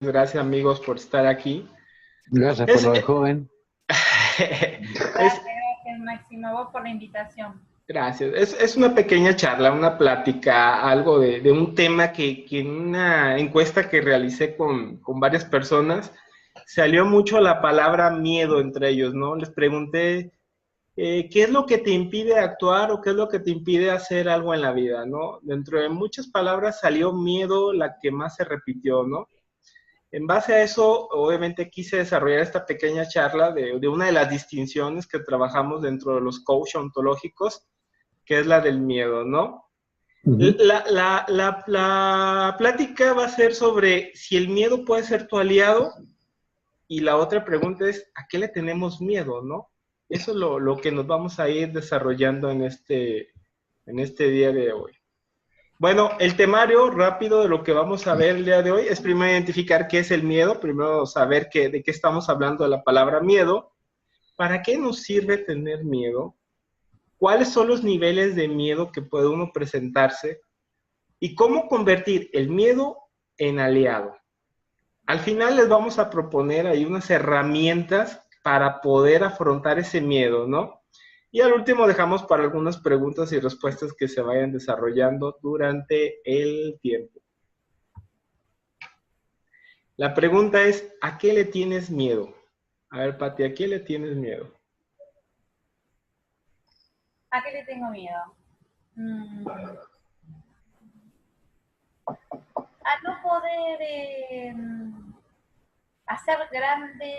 Gracias amigos por estar aquí. Gracias por Es, lo de joven. es, Gracias, Máximo, vos por la invitación. gracias. Es una pequeña charla, una plática, algo de un tema que en una encuesta que realicé con varias personas, salió mucho la palabra miedo entre ellos, ¿no? Les pregunté, ¿qué es lo que te impide actuar o qué es lo que te impide hacer algo en la vida, ¿no? Dentro de muchas palabras salió miedo la que más se repitió, ¿no? En base a eso, obviamente quise desarrollar esta pequeña charla de una de las distinciones que trabajamos dentro de los coach ontológicos, que es la del miedo, ¿no? Ujú. La plática va a ser sobre si el miedo puede ser tu aliado y la otra pregunta es, ¿a qué le tenemos miedo, no? Eso es lo que nos vamos a ir desarrollando en este día de hoy. Bueno, el temario rápido de lo que vamos a ver el día de hoy es primero identificar qué es el miedo, primero saber de qué estamos hablando de la palabra miedo, para qué nos sirve tener miedo, cuáles son los niveles de miedo que puede uno presentarse y cómo convertir el miedo en aliado. Al final les vamos a proponer ahí unas herramientas para poder afrontar ese miedo, ¿no? Y al último dejamos para algunas preguntas y respuestas que se vayan desarrollando durante el tiempo. La pregunta es, ¿a qué le tienes miedo? A ver, Pati, ¿a qué le tienes miedo? ¿A qué le tengo miedo? A no poder hacer grande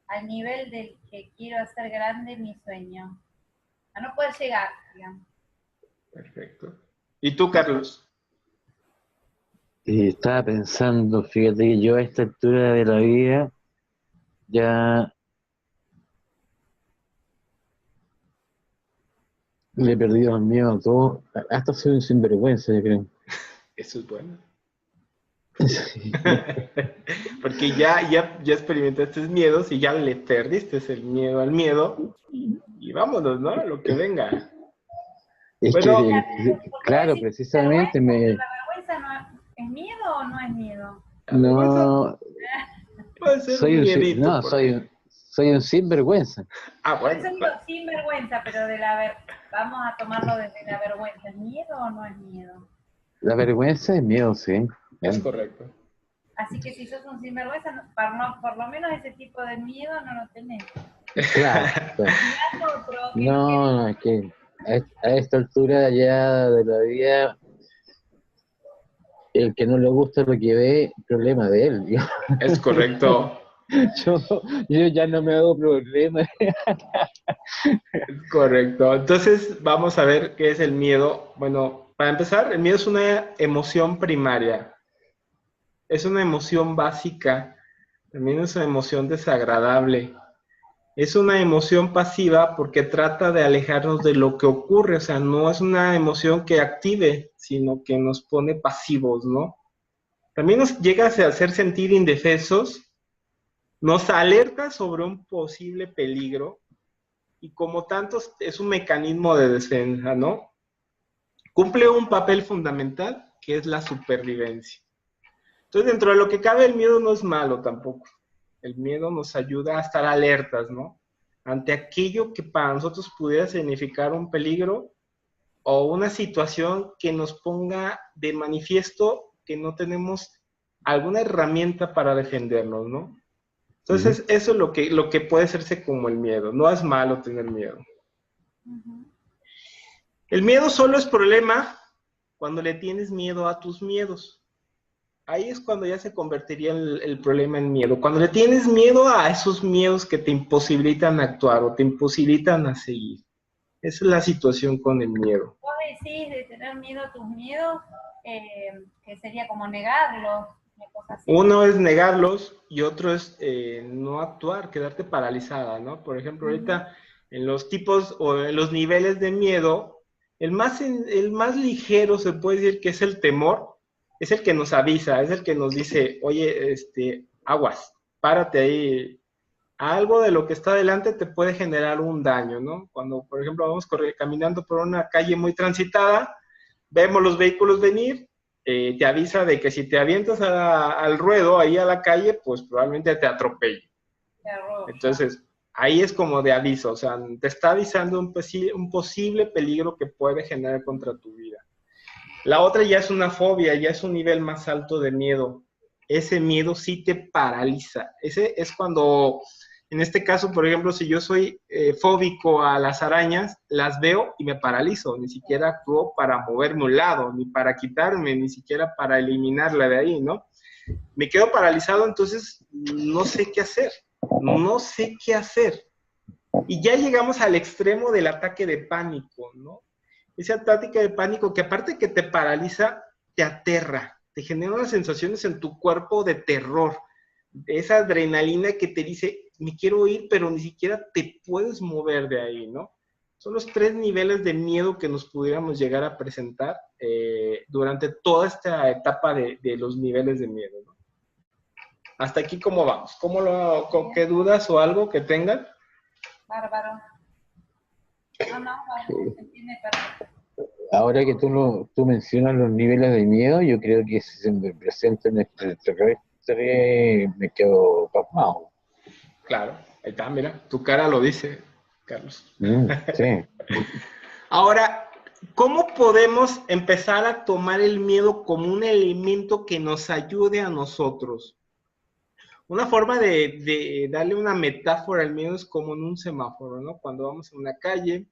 al nivel del que quiero hacer grande mi sueño. A no poder llegar, digamos. Perfecto. ¿Y tú, Carlos? Y estaba pensando, fíjate que yo a esta altura de la vida ya le he perdido el miedo a todo, hasta soy un sinvergüenza, yo creo. Eso es bueno. Sí. Porque ya experimentaste miedos y ya le perdiste el miedo al miedo y vámonos, ¿no? Lo que venga. Es Bueno, claro, precisamente me... ¿La vergüenza no es miedo o no es miedo? la vergüenza No, puede ser un miedito. soy un sinvergüenza. Ah, Por eso bueno. digo sin vergüenza, pero vamos a tomarlo desde la vergüenza. ¿Es miedo o no es miedo? La vergüenza es miedo, sí. Es correcto. Así que si sos un sinvergüenza, por lo menos ese tipo de miedo no lo tenés. Claro. No, es que a esta altura ya de la vida, el que no le gusta lo que ve, problema de él. Es correcto. Yo ya no me hago problema. Es correcto. Entonces, vamos a ver qué es el miedo. Bueno, para empezar, el miedo es una emoción primaria. Es una emoción básica. También es una emoción desagradable. Es una emoción pasiva porque trata de alejarnos de lo que ocurre. O sea, no es una emoción que active, sino que nos pone pasivos, ¿no? También nos llega a hacer sentir indefensos. Nos alerta sobre un posible peligro y como tanto es un mecanismo de defensa, ¿no? Cumple un papel fundamental que es la supervivencia. Entonces, dentro de lo que cabe, el miedo no es malo tampoco. El miedo nos ayuda a estar alertas, ¿no? Ante aquello que para nosotros pudiera significar un peligro o una situación que nos ponga de manifiesto que no tenemos alguna herramienta para defendernos, ¿no? Entonces, eso es lo que puede hacerse como el miedo. No es malo tener miedo. El miedo solo es problema cuando le tienes miedo a tus miedos. Ahí es cuando ya se convertiría el problema en miedo. Cuando le tienes miedo a esos miedos que te imposibilitan actuar o te imposibilitan a seguir. Esa es la situación con el miedo. Vos decís de tener miedo a tus miedos, que sería como negarlos, una cosa así. Uno es negarlos y otro es no actuar, quedarte paralizada, ¿no? Por ejemplo, ahorita en los tipos o en los niveles de miedo, el más ligero se puede decir que es el temor, es el que nos avisa, es el que nos dice, oye, aguas, párate ahí. Algo de lo que está adelante te puede generar un daño, ¿no? Cuando, por ejemplo, vamos caminando por una calle muy transitada, vemos los vehículos venir te avisa de que si te avientas al ruedo, ahí a la calle, pues probablemente te atropelle. Entonces, ahí es como de aviso, o sea, te está avisando un posible peligro que puede generar contra tu vida. La otra ya es una fobia, ya es un nivel más alto de miedo. Ese miedo sí te paraliza. Ese es cuando, en este caso, por ejemplo, si yo soy fóbico a las arañas, las veo y me paralizo. Ni siquiera actúo para moverme a un lado, ni para quitarme, ni siquiera para eliminarla de ahí, ¿no? Me quedo paralizado, entonces no sé qué hacer. No sé qué hacer. Y ya llegamos al extremo del ataque de pánico, ¿no? Ese ataque de pánico que aparte que te paraliza, te aterra, te genera unas sensaciones en tu cuerpo de terror, de esa adrenalina que te dice, me quiero ir, pero ni siquiera te puedes mover de ahí, ¿no? Son los 3 niveles de miedo que nos pudiéramos llegar a presentar durante toda esta etapa de los niveles de miedo, ¿no? Hasta aquí, ¿cómo vamos? ¿Con qué dudas o algo que tengan? Bárbaro. No, se entiende perfecto. Ahora que tú mencionas los niveles de miedo, yo creo que si se me presenta en extraterrestre, me quedo pasmado. Claro, ahí está, mira, tu cara lo dice, Carlos. Sí. Ahora, ¿cómo podemos empezar a tomar el miedo como un elemento que nos ayude a nosotros? Una forma de darle una metáfora al miedo es como en un semáforo, ¿no? Cuando vamos en una calle,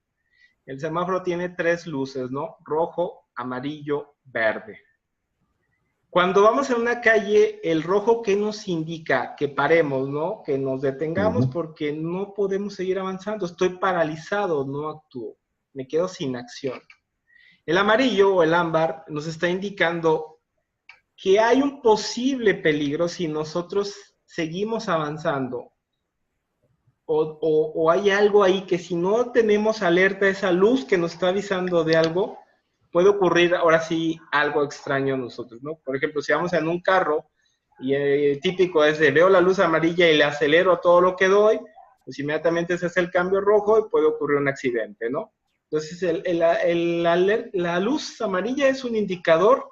el semáforo tiene 3 luces, ¿no? Rojo, amarillo, verde. Cuando vamos en una calle, el rojo, ¿qué nos indica? Que paremos, ¿no? Que nos detengamos porque no podemos seguir avanzando. Estoy paralizado, no actúo. Me quedo sin acción. El amarillo o el ámbar nos está indicando que hay un posible peligro si nosotros seguimos avanzando. O hay algo ahí que si no tenemos alerta, esa luz que nos está avisando de algo, puede ocurrir ahora sí algo extraño a nosotros, ¿no? Por ejemplo, si vamos en un carro y típico es de veo la luz amarilla y le acelero a todo lo que doy, pues inmediatamente se hace el cambio rojo y puede ocurrir un accidente, ¿no? Entonces, la luz amarilla es un indicador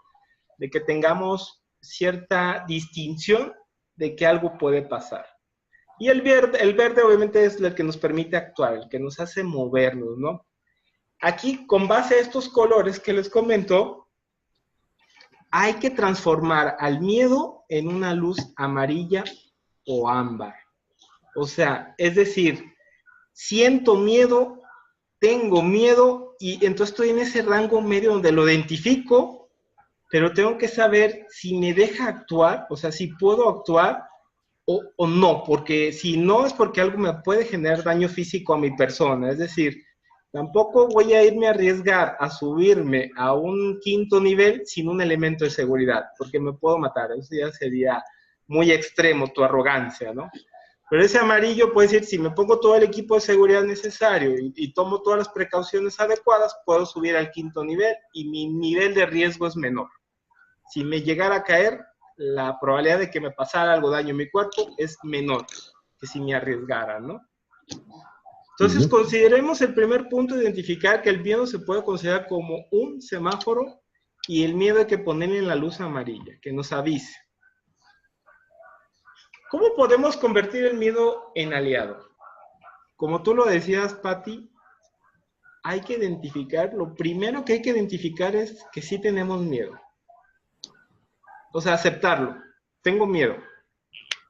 de que tengamos cierta distinción de que algo puede pasar. Y el verde obviamente es el que nos permite actuar, el que nos hace movernos, ¿no? Aquí, con base a estos colores que les comento, hay que transformar al miedo en una luz amarilla o ámbar. O sea, es decir, siento miedo, tengo miedo y entonces estoy en ese rango medio donde lo identifico, pero tengo que saber si me deja actuar, o sea, si puedo actuar o no, porque si no es porque algo me puede generar daño físico a mi persona, es decir, tampoco voy a irme a arriesgar a subirme a un 5.º nivel sin un elemento de seguridad, porque me puedo matar, eso ya sería muy extremo tu arrogancia, ¿no? Pero ese amarillo puede decir, si me pongo todo el equipo de seguridad necesario y tomo todas las precauciones adecuadas, puedo subir al 5.º nivel y mi nivel de riesgo es menor. Si me llegara a caer, la probabilidad de que me pasara algo daño en mi cuerpo es menor que si me arriesgara, ¿no? Entonces, consideremos el primer punto, identificar que el miedo se puede considerar como un semáforo y el miedo hay que ponerle en la luz amarilla, que nos avise. ¿Cómo podemos convertir el miedo en aliado? Como tú lo decías, Patti, hay que identificar, lo primero que hay que identificar es que sí tenemos miedo. O sea, aceptarlo. Tengo miedo.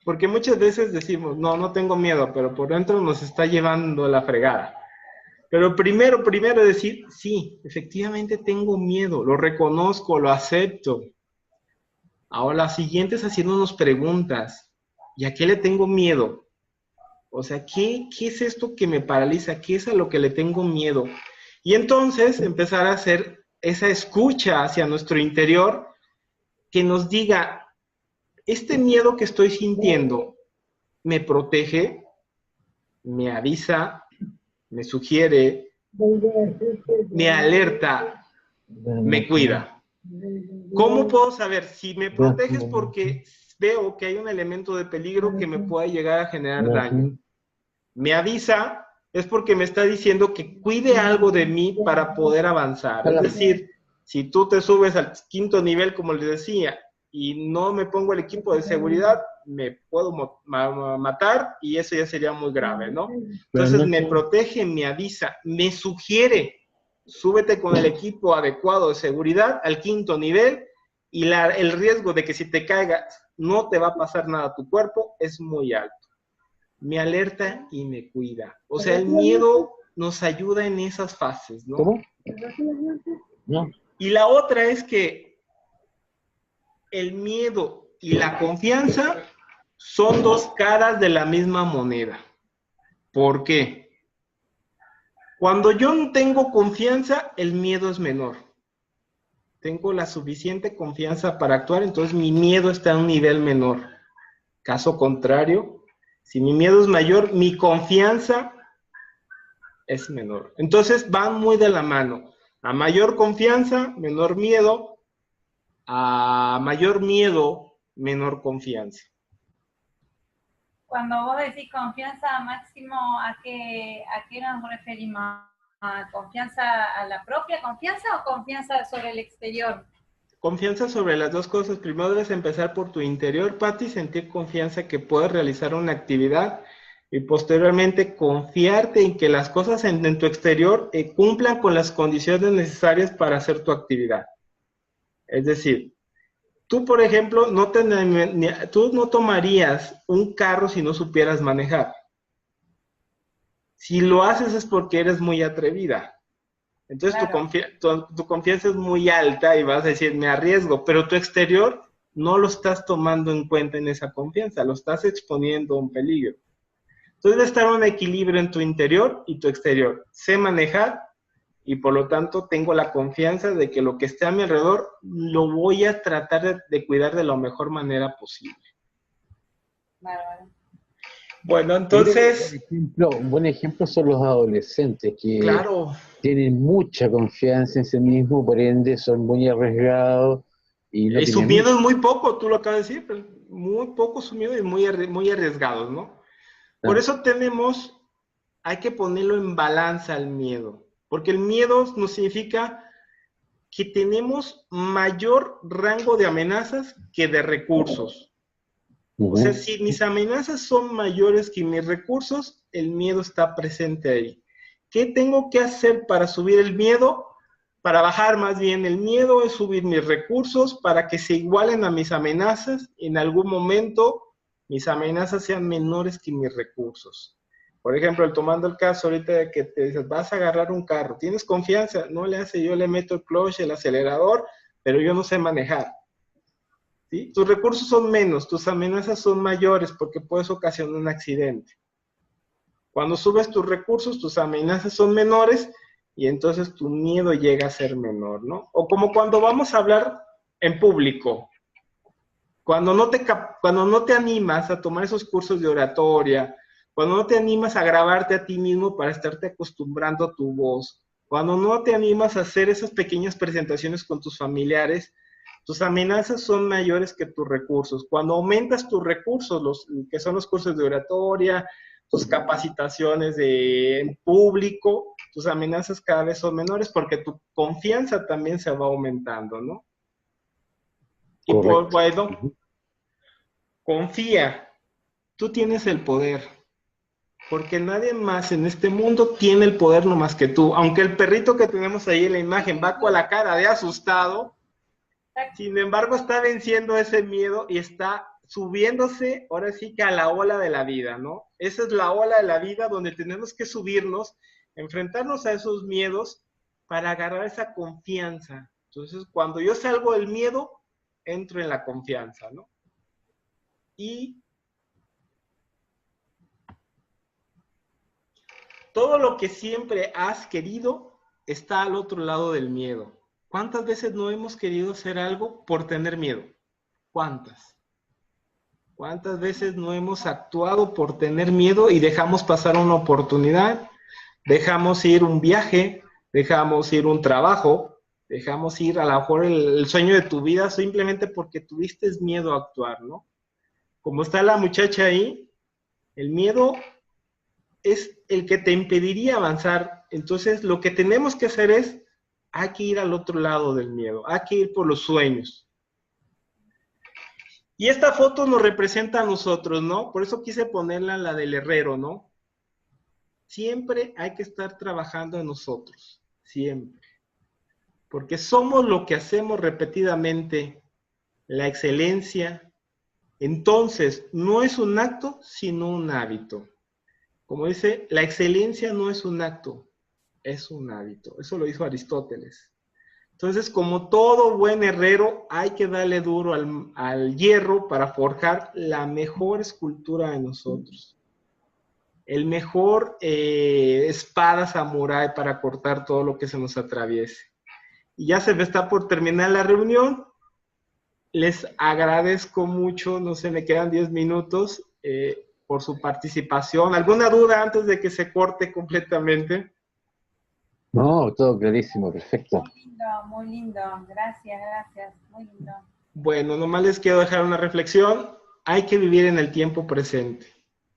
Porque muchas veces decimos, no tengo miedo, pero por dentro nos está llevando la fregada. Pero primero decir, sí, efectivamente tengo miedo, lo reconozco, lo acepto. Ahora, la siguiente es haciéndonos preguntas. ¿Y a qué le tengo miedo? O sea, ¿qué es esto que me paraliza? ¿Qué es a lo que le tengo miedo? Y entonces empezar a hacer esa escucha hacia nuestro interior que nos diga, este miedo que estoy sintiendo me protege, me avisa, me sugiere, me alerta, me cuida. ¿Cómo puedo saber? Si me protege es porque veo que hay un elemento de peligro que me pueda llegar a generar daño. Me avisa es porque me está diciendo que cuide algo de mí para poder avanzar. Es decir, Si tú te subes al quinto nivel, como les decía, y no me pongo el equipo de seguridad, me puedo matar y eso ya sería muy grave, ¿no? Entonces me protege, me avisa, me sugiere, súbete con el equipo adecuado de seguridad al quinto nivel y el riesgo de que si te caigas no te va a pasar nada a tu cuerpo es muy alto. Me alerta y me cuida. O sea, el miedo nos ayuda en esas fases, ¿no? ¿Cómo? No. Y la otra es que el miedo y la confianza son dos caras de la misma moneda. ¿Por qué? Cuando yo no tengo confianza, el miedo es menor. Tengo la suficiente confianza para actuar, entonces mi miedo está a un nivel menor. Caso contrario, si mi miedo es mayor, mi confianza es menor. Entonces van muy de la mano. A mayor confianza, menor miedo. A mayor miedo, menor confianza. Cuando vos decís confianza máximo, ¿a qué nos referimos? ¿A confianza a la propia confianza o confianza sobre el exterior? Confianza sobre las dos cosas. Primero debes empezar por tu interior, Pati, sentir confianza que puedes realizar una actividad y posteriormente confiarte en que las cosas en tu exterior cumplan con las condiciones necesarias para hacer tu actividad. Es decir, tú, por ejemplo, tú no tomarías un carro si no supieras manejar. Si lo haces es porque eres muy atrevida. Entonces claro. tu confianza es muy alta y vas a decir, me arriesgo, pero tu exterior no lo estás tomando en cuenta en esa confianza, lo estás exponiendo a un peligro. Entonces debe estar un equilibrio en tu interior y tu exterior. Sé manejar y por lo tanto tengo la confianza de que lo que esté a mi alrededor lo voy a tratar de cuidar de la mejor manera posible. Bárbaro. Bueno, entonces... Un buen ejemplo son los adolescentes que claro. Tienen mucha confianza en sí mismos, por ende son muy arriesgados. Y su miedo es muy poco, tú lo acabas de decir, pero muy poco su miedo y muy arriesgados, ¿no? Por eso hay que ponerlo en balanza al miedo, porque el miedo nos significa que tenemos mayor rango de amenazas que de recursos. O sea, si mis amenazas son mayores que mis recursos, el miedo está presente ahí. ¿Qué tengo que hacer para subir el miedo? Para bajar más bien el miedo es subir mis recursos para que se igualen a mis amenazas. En algún momento mis amenazas sean menores que mis recursos. Por ejemplo, tomando el caso ahorita de que te dices, vas a agarrar un carro, ¿tienes confianza? No le hace, yo le meto el clutch, el acelerador, pero yo no sé manejar. ¿Sí? Tus recursos son menos, tus amenazas son mayores porque puedes ocasionar un accidente. Cuando subes tus recursos, tus amenazas son menores y entonces tu miedo llega a ser menor, ¿no? O como cuando vamos a hablar en público, cuando no te animas a tomar esos cursos de oratoria, cuando no te animas a grabarte a ti mismo para estarte acostumbrando a tu voz, cuando no te animas a hacer esas pequeñas presentaciones con tus familiares, tus amenazas son mayores que tus recursos. Cuando aumentas tus recursos, que son los cursos de oratoria, tus capacitaciones en público, tus amenazas cada vez son menores porque tu confianza también se va aumentando, ¿no? Y bueno, confía, tú tienes el poder, porque nadie más en este mundo tiene el poder no más que tú. Aunque el perrito que tenemos ahí en la imagen va con la cara de asustado, sin embargo está venciendo ese miedo y está subiéndose, ahora sí que a la ola de la vida, ¿no? Esa es la ola de la vida donde tenemos que subirnos, enfrentarnos a esos miedos para agarrar esa confianza. Entonces, cuando yo salgo del miedo, entro en la confianza, ¿no? Y todo lo que siempre has querido está al otro lado del miedo. ¿Cuántas veces no hemos querido hacer algo por tener miedo? ¿Cuántas? ¿Cuántas veces no hemos actuado por tener miedo y dejamos pasar una oportunidad? Dejamos ir un viaje, dejamos ir un trabajo, dejamos ir a lo mejor el sueño de tu vida simplemente porque tuviste miedo a actuar, ¿no? Como está la muchacha ahí, el miedo es el que te impediría avanzar. Entonces, lo que tenemos que hacer es hay que ir al otro lado del miedo, hay que ir por los sueños. Y esta foto nos representa a nosotros, ¿no? Por eso quise ponerla la del herrero, ¿no? Siempre hay que estar trabajando en nosotros, siempre. Porque somos lo que hacemos repetidamente, la excelencia. Entonces, no es un acto, sino un hábito. Como dice, la excelencia no es un acto, es un hábito. Eso lo dijo Aristóteles. Entonces, como todo buen herrero, hay que darle duro al hierro para forjar la mejor escultura de nosotros. El mejor espada samurái para cortar todo lo que se nos atraviese. Y ya se me está por terminar la reunión. Les agradezco mucho, no sé, me quedan 10 minutos por su participación. ¿Alguna duda antes de que se corte completamente? No, todo clarísimo, perfecto. Muy lindo. Gracias, gracias. Muy lindo. Bueno, nomás les quiero dejar una reflexión. Hay que vivir en el tiempo presente.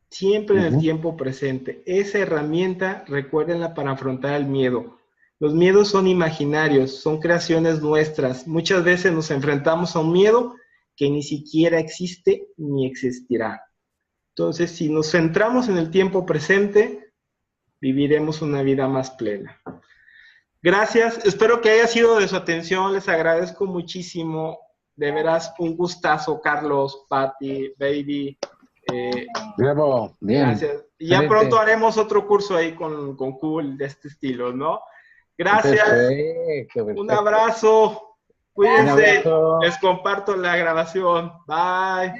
Siempre en el tiempo presente. Esa herramienta, recuérdenla para afrontar el miedo. Los miedos son imaginarios, son creaciones nuestras. Muchas veces nos enfrentamos a un miedo que ni siquiera existe ni existirá. Entonces, si nos centramos en el tiempo presente, viviremos una vida más plena. Gracias, espero que haya sido de su atención, les agradezco muchísimo. De veras, un gustazo, Carlos, Patti, Baby. Bravo, bien. Gracias. Y ya pronto haremos otro curso ahí con Cool de este estilo, ¿no? Gracias. Perfecto. Un abrazo. Cuídense. Un abrazo. Les comparto la grabación. Bye.